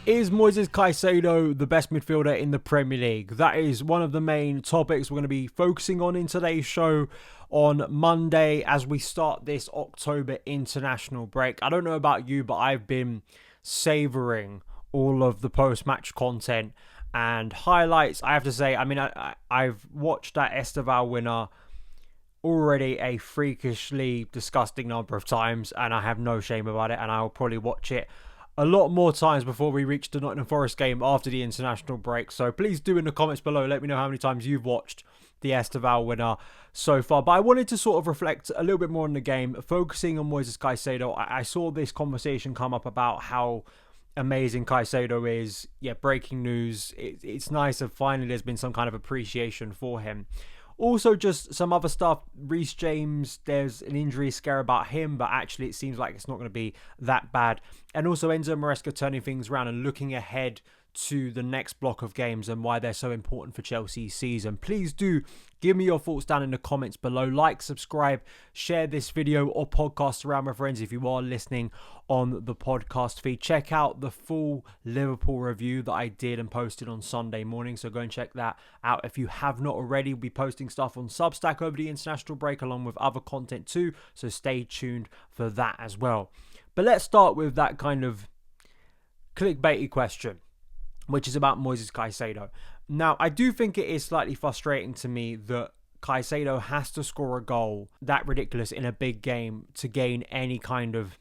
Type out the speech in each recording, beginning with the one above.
Is Moises Caicedo the best midfielder in the Premier League? That is one of the main topics we're going to be focusing on in today's show on Monday as we start this October international break. I don't know about you, but I've been savouring all of the post-match content and highlights. I have to say, I've watched that Estaval winner already a freakishly disgusting number of times, and I have no shame about it, and I'll probably watch it a lot more times before we reach the Nottingham Forest game after the international break. So please do in the comments below, let me know how many times you've watched the Estaval winner so far. But I wanted to sort of reflect a little bit more on the game, focusing on Moises Caicedo. I saw this conversation come up about how amazing Caicedo is. Yeah, breaking news. It's nice that finally there's been some kind of appreciation for him. Also, just some other stuff. Reece James, there's an injury scare about him, but actually it seems like it's not going to be that bad. And also Enzo Maresca turning things around and looking ahead to the next block of games and why they're so important for Chelsea's season. Please do give me your thoughts down in the comments below. Like, subscribe, share this video or podcast around with friends if you are listening on the podcast feed. Check out the full Liverpool review that I did and posted on Sunday morning, so go and check that out if you have not already. We'll be posting stuff on Substack over the international break along with other content too, so stay tuned for that as well. But let's start with that kind of clickbaity question, which is about Moises Caicedo. Now, I do think it is slightly frustrating to me that Caicedo has to score a goal that ridiculous in a big game to gain any kind of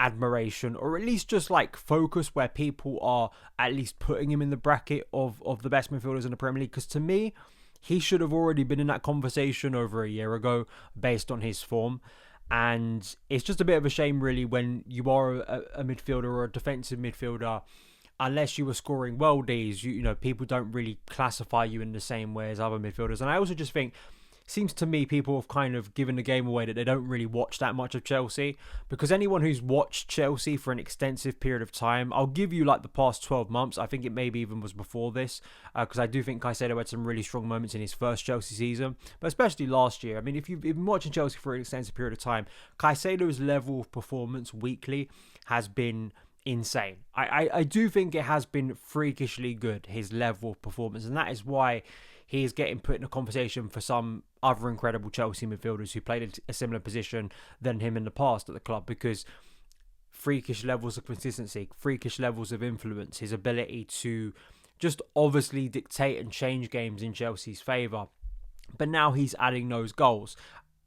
admiration, or at least just like focus where people are at least putting him in the bracket of the best midfielders in the Premier League. Because to me, he should have already been in that conversation over a year ago based on his form. And it's just a bit of a shame, really, when you are a midfielder or a defensive midfielder, unless you were scoring worldies, you know, people don't really classify you in the same way as other midfielders. And I also just think, seems to me people have kind of given the game away that they don't really watch that much of Chelsea, because anyone who's watched Chelsea for an extensive period of time, I'll give you like the past 12 months, I think it maybe even was before this, because I do think Caicedo had some really strong moments in his first Chelsea season, but especially last year. I mean, if you've been watching Chelsea for an extensive period of time, Caicedo's level of performance weekly has been insane. I do think it has been freakishly good, his level of performance, and that is why he is getting put in a conversation for some other incredible Chelsea midfielders who played a similar position than him in the past at the club, because freakish levels of consistency, freakish levels of influence, his ability to just obviously dictate and change games in Chelsea's favour. But now he's adding those goals.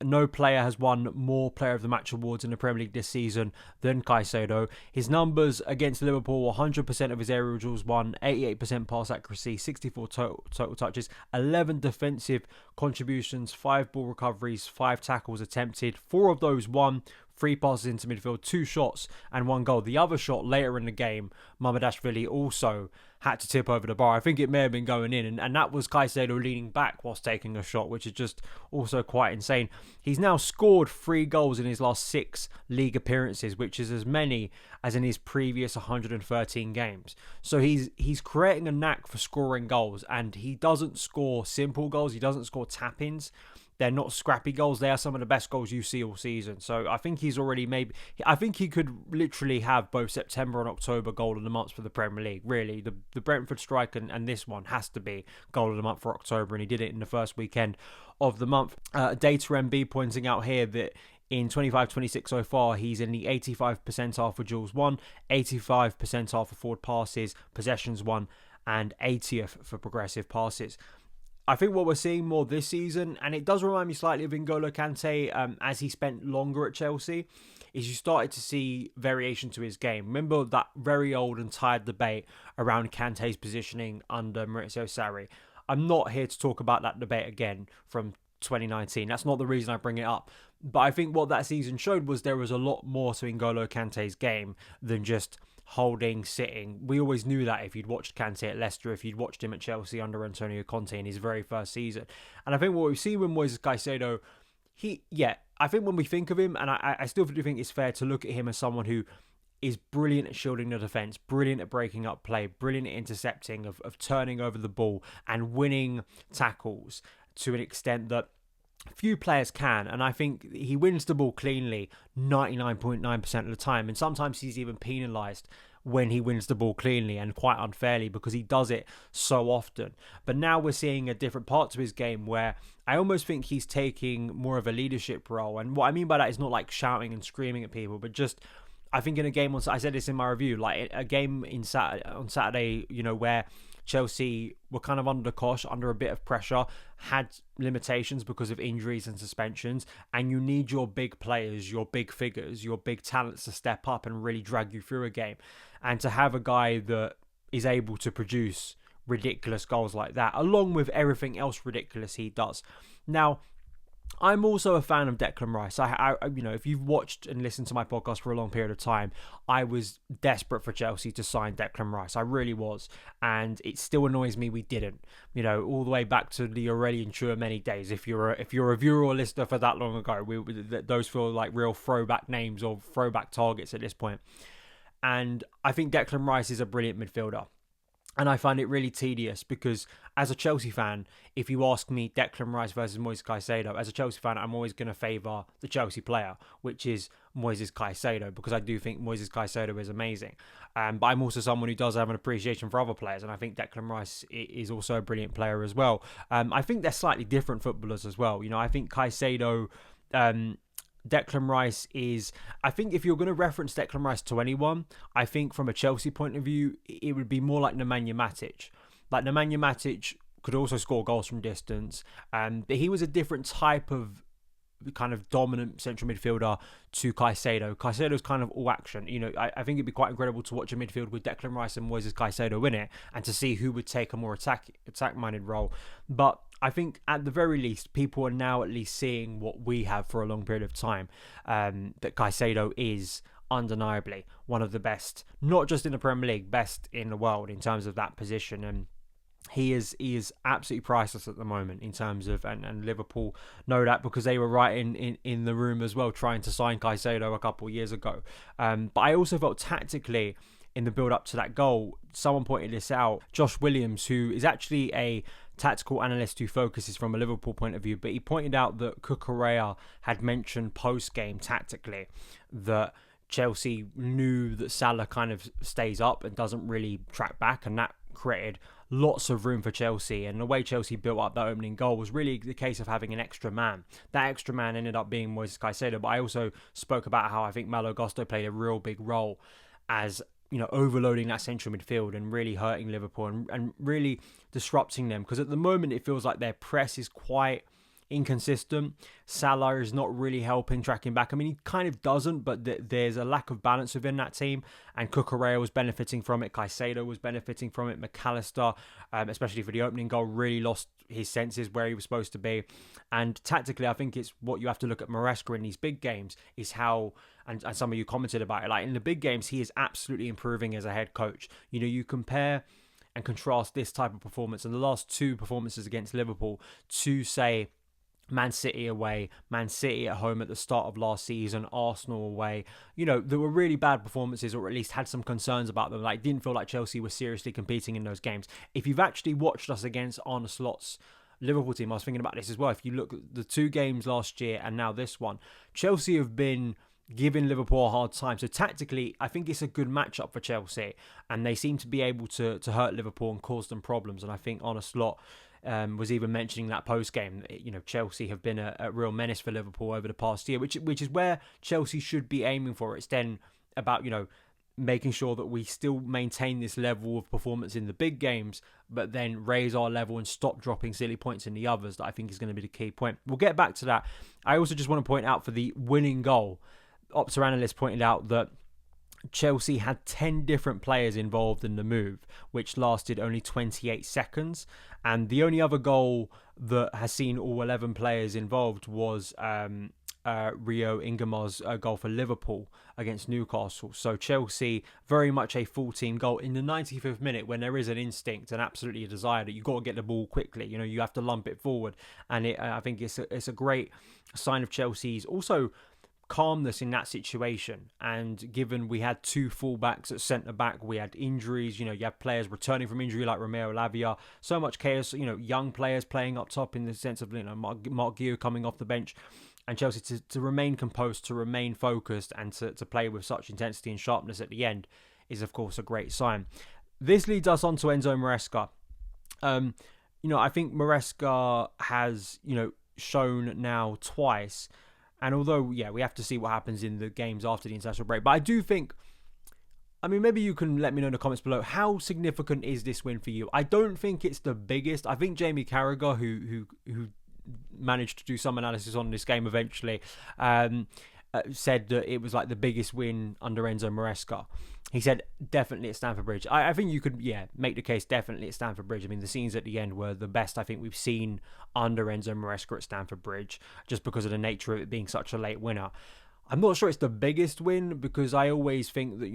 No player has won more Player of the Match awards in the Premier League this season than Caicedo. His numbers against Liverpool: 100% of his aerial duels won, 88% pass accuracy, 64 total touches, 11 defensive contributions, 5 ball recoveries, 5 tackles attempted, 4 of those won, 3 passes into midfield, 2 shots and 1 goal. The other shot later in the game, Mamardashvili also had to tip over the bar. I think it may have been going in, and that was Caicedo leaning back whilst taking a shot, which is just also quite insane. He's now scored 3 goals in his last 6 league appearances, which is as many as in his previous 113 games. So he's creating a knack for scoring goals, and he doesn't score simple goals. He doesn't score tap-ins. They're not scrappy goals. They are some of the best goals you see all season. So I think he's already I think he could literally have both September and October goal of the month for the Premier League. Really, the Brentford strike and this one has to be goal of the month for October, and he did it in the first weekend of the month. Data MB pointing out here that in 25-26 so far, he's in the 85th percentile for duels won, 85th percentile for forward passes, possessions won, and 80th for progressive passes. I think what we're seeing more this season, and it does remind me slightly of N'Golo Kante as he spent longer at Chelsea, is you started to see variation to his game. Remember that very old and tired debate around Kante's positioning under Maurizio Sarri? I'm not here to talk about that debate again from 2019. That's not the reason I bring it up. But I think what that season showed was there was a lot more to N'Golo Kante's game than just holding, sitting. We always knew that if you'd watched Kante at Leicester, if you'd watched him at Chelsea under Antonio Conte in his very first season. And I think what we've seen with Moises Caicedo, I think when we think of him, and I still do think it's fair to look at him as someone who is brilliant at shielding the defence, brilliant at breaking up play, brilliant at intercepting, of turning over the ball and winning tackles to an extent that few players can. And I think he wins the ball cleanly 99.9% of the time, and sometimes he's even penalised when he wins the ball cleanly and quite unfairly because he does it so often. But now we're seeing a different part to his game where I almost think he's taking more of a leadership role. And what I mean by that is not like shouting and screaming at people, but just I think in a game I said this in my review, like a game on Saturday, where Chelsea were kind of under the cosh, under a bit of pressure, had limitations because of injuries and suspensions, and you need your big players, your big figures, your big talents to step up and really drag you through a game. And to have a guy that is able to produce ridiculous goals like that, along with everything else ridiculous he does. Now, I'm also a fan of Declan Rice. I if you've watched and listened to my podcast for a long period of time, I was desperate for Chelsea to sign Declan Rice. I really was, and it still annoys me we didn't. All the way back to the Aurelian Tchouameni days. If you're a viewer or listener for that long ago, those feel like real throwback names or throwback targets at this point. And I think Declan Rice is a brilliant midfielder. And I find it really tedious because as a Chelsea fan, if you ask me Declan Rice versus Moises Caicedo, as a Chelsea fan, I'm always going to favour the Chelsea player, which is Moises Caicedo, because I do think Moises Caicedo is amazing. But I'm also someone who does have an appreciation for other players, and I think Declan Rice is also a brilliant player as well. I think they're slightly different footballers as well. I think Caicedo... Declan Rice is, I think if you're going to reference Declan Rice to anyone, I think from a Chelsea point of view, it would be more like Nemanja Matic. Like Nemanja Matic could also score goals from distance, but he was a different type of kind of dominant central midfielder to Caicedo. Caicedo's kind of all action. I think it'd be quite incredible to watch a midfield with Declan Rice and Moises Caicedo in it and to see who would take a more attack-minded role. But I think at the very least, people are now at least seeing what we have for a long period of time, that Caicedo is undeniably one of the best, not just in the Premier League, best in the world in terms of that position. And he is absolutely priceless at the moment in terms of, and Liverpool know that because they were right in the room as well, trying to sign Caicedo a couple of years ago. But I also felt tactically in the build up to that goal, someone pointed this out, Josh Williams, who is actually a tactical analyst who focuses from a Liverpool point of view, but he pointed out that Cucurella had mentioned post-game tactically that Chelsea knew that Salah kind of stays up and doesn't really track back, and that created lots of room for Chelsea. And the way Chelsea built up that opening goal was really the case of having an extra man. That extra man ended up being Moises Caicedo, but I also spoke about how I think Malo Gusto played a real big role as overloading that central midfield and really hurting Liverpool and really disrupting them, because at the moment it feels like their press is quite inconsistent. Salah is not really helping tracking back. I mean, he kind of doesn't, but there's a lack of balance within that team, and Cucurella was benefiting from it. Caicedo was benefiting from it. McAllister, especially for the opening goal, really lost his senses where he was supposed to be. And tactically, I think it's what you have to look at Maresca in these big games is how, and some of you commented about it, like in the big games, he is absolutely improving as a head coach. You compare and contrast this type of performance and the last two performances against Liverpool to, say, Man City away, Man City at home at the start of last season, Arsenal away. There were really bad performances, or at least had some concerns about them. Like, didn't feel like Chelsea was seriously competing in those games. If you've actually watched us against Arne Slot's Liverpool team, I was thinking about this as well. If you look at the two games last year and now this one, Chelsea have been giving Liverpool a hard time. So tactically, I think it's a good matchup for Chelsea, and they seem to be able to hurt Liverpool and cause them problems. And I think Arne Slot was even mentioning that post-game. Chelsea have been a real menace for Liverpool over the past year, which is where Chelsea should be aiming for. It's then about, making sure that we still maintain this level of performance in the big games, but then raise our level and stop dropping silly points in the others. That I think is going to be the key point. We'll get back to that. I also just want to point out for the winning goal, Opta analyst pointed out that Chelsea had 10 different players involved in the move, which lasted only 28 seconds. And the only other goal that has seen all 11 players involved was Rio Ingemar's goal for Liverpool against Newcastle. So Chelsea, very much a full team goal in the 95th minute, when there is an instinct and absolutely a desire that you've got to get the ball quickly. You have to lump it forward. And I think it's a great sign of Chelsea's also calmness in that situation. And given we had two fullbacks at centre back, we had injuries, you have players returning from injury like Romeo Lavia, so much chaos, young players playing up top in the sense of Mark Guiu coming off the bench, and Chelsea to remain composed, to remain focused, and to play with such intensity and sharpness at the end is of course a great sign. This leads us on to Enzo Maresca. I think Maresca has, shown now twice. And although, we have to see what happens in the games after the international break. But I do think, maybe you can let me know in the comments below, how significant is this win for you? I don't think it's the biggest. I think Jamie Carragher, who managed to do some analysis on this game eventually, said that it was like the biggest win under Enzo Maresca. He said definitely at Stamford Bridge. I think you could, make the case definitely at Stamford Bridge. The scenes at the end were the best I think we've seen under Enzo Maresca at Stamford Bridge, just because of the nature of it being such a late winner. I'm not sure it's the biggest win, because I always think that,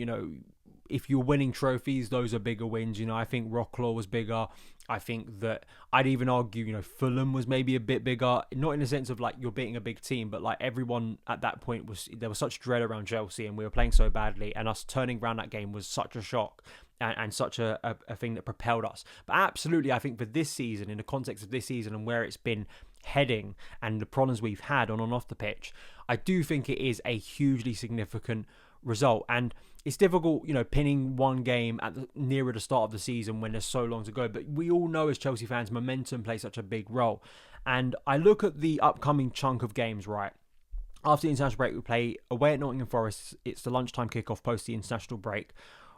if you're winning trophies, those are bigger wins. I think Rocklaw was bigger. I think that I'd even argue, Fulham was maybe a bit bigger. Not in the sense of like you're beating a big team, but like everyone at that point there was such dread around Chelsea and we were playing so badly, and us turning around that game was such a shock and such a thing that propelled us. But absolutely, I think for this season, in the context of this season and where it's been heading and the problems we've had on and off the pitch, I do think it is a hugely significant result. And it's difficult, pinning one game nearer the start of the season when there's so long to go. But we all know as Chelsea fans, momentum plays such a big role. And I look at the upcoming chunk of games, right? After the international break, we play away at Nottingham Forest. It's the lunchtime kickoff post the international break,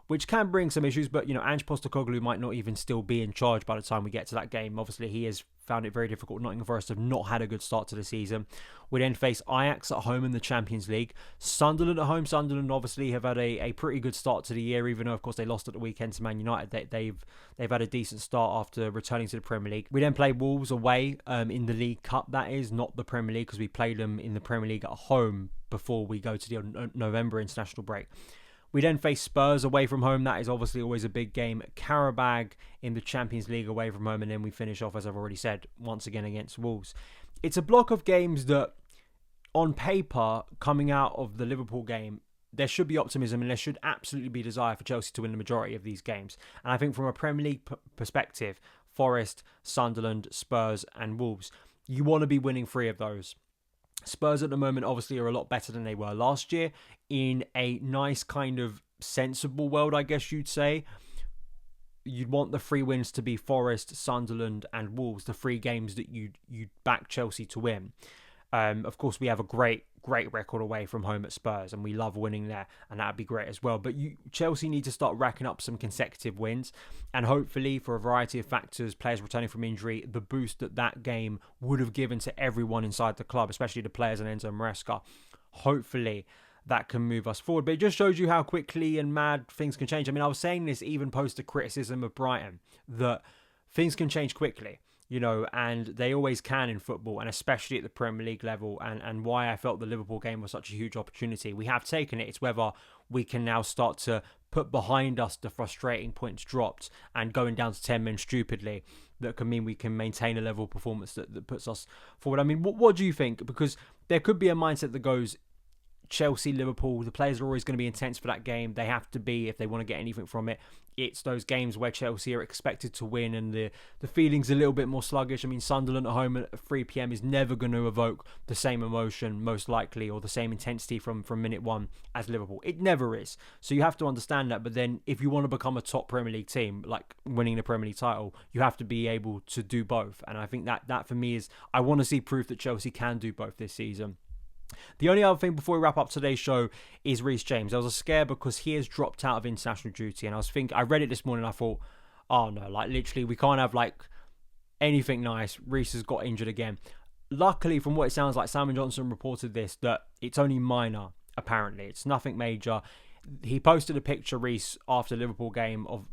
which can bring some issues. But, Ange Postecoglou might not even still be in charge by the time we get to that game. Obviously, he has found it very difficult. Nottingham Forest have not had a good start to the season. We then face Ajax at home in the Champions League. Sunderland at home. Sunderland obviously have had a pretty good start to the year, even though, of course, they lost at the weekend to Man United. They've had a decent start after returning to the Premier League. We then play Wolves away in the League Cup, that is, not the Premier League, because we played them in the Premier League at home before we go to the November international break. We then face Spurs away from home. That is obviously always a big game. Qarabag in the Champions League away from home. And then we finish off, as I've already said, once again against Wolves. It's a block of games that, on paper, coming out of the Liverpool game, there should be optimism and there should absolutely be desire for Chelsea to win the majority of these games. And I think from a Premier League perspective, Forest, Sunderland, Spurs and Wolves, you want to be winning 3 of those. Spurs at the moment obviously are a lot better than they were last year, in a nice kind of sensible world, I guess you'd say. You'd want the 3 wins to be Forest, Sunderland and Wolves, the 3 games that you'd back Chelsea to win. Of course, we have a great record away from home at Spurs, and we love winning there, and that'd be great as well. But Chelsea need to start racking up some consecutive wins, and hopefully, for a variety of factors, players returning from injury, the boost that game would have given to everyone inside the club, especially the players and Enzo Maresca, hopefully that can move us forward. But it just shows you how quickly and mad things can change. I was saying this even post the criticism of Brighton, that things can change quickly. And they always can in football, and especially at the Premier League level, and why I felt the Liverpool game was such a huge opportunity. We have taken it. It's whether we can now start to put behind us the frustrating points dropped and going down to 10 men stupidly that can mean we can maintain a level of performance that puts us forward. What do you think? Because there could be a mindset that goes, Chelsea, Liverpool, the players are always going to be intense for that game. They have to be if they want to get anything from it. It's those games where Chelsea are expected to win and the feeling's a little bit more sluggish. Sunderland at home at 3 p.m. is never going to evoke the same emotion, most likely, or the same intensity from minute 1 as Liverpool. It never is. So you have to understand that. But then if you want to become a top Premier League team, like winning the Premier League title, you have to be able to do both. And I think that for me is, I want to see proof that Chelsea can do both this season. The only other thing before we wrap up today's show is Reece James. I was scared because he has dropped out of international duty, and I read it this morning and I thought, oh no, literally we can't have anything nice. Reece has got injured again. Luckily, from what it sounds like, Simon Johnson reported this, that it's only minor, apparently. It's nothing major. He posted a picture, Reece, after the Liverpool game of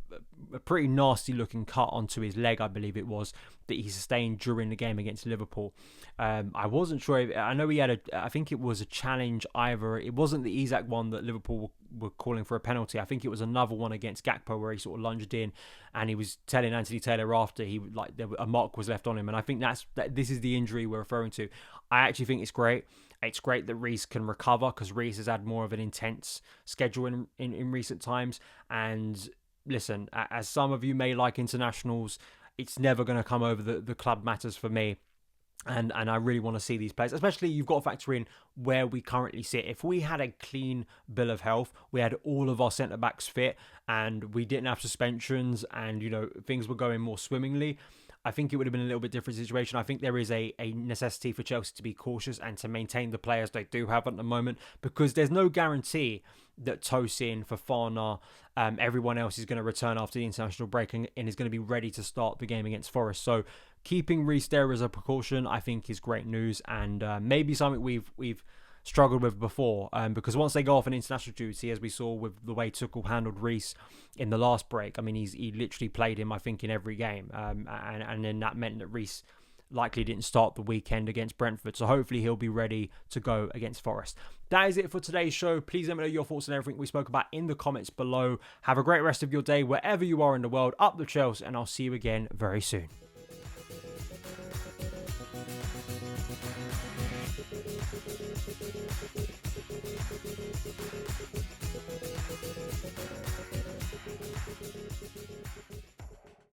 a pretty nasty looking cut onto his leg, I believe it was, that he sustained during the game against Liverpool. I wasn't sure. I know he had I think it was a challenge either. It wasn't the Isak one that Liverpool were calling for a penalty. I think it was another one against Gakpo where he sort of lunged in and he was telling Anthony Taylor after a mark was left on him. And I think this is the injury we're referring to. I actually think it's great. It's great that Reece can recover because Reece has had more of an intense schedule in recent times. And listen, as some of you may like internationals, it's never going to come over the club matters for me. And I really want to see these players, especially you've got to factor in where we currently sit. If we had a clean bill of health, we had all of our centre-backs fit and we didn't have suspensions and, things were going more swimmingly, I think it would have been a little bit different situation. I think there is a necessity for Chelsea to be cautious and to maintain the players they do have at the moment, because there's no guarantee that Tosin, Fofana, everyone else is going to return after the international break and is going to be ready to start the game against Forest. So keeping Reece there as a precaution, I think, is great news, and maybe something we've struggled with before, because once they go off on international duty, as we saw with the way Tuchel handled Reece in the last break, I mean, he literally played him, I think, in every game, and then that meant that Reece likely didn't start the weekend against Brentford, so hopefully he'll be ready to go against Forest. That is it for today's show. Please let me know your thoughts on everything we spoke about in the comments below. Have a great rest of your day wherever you are in the world. Up the Chelsea, and I'll see you again very soon.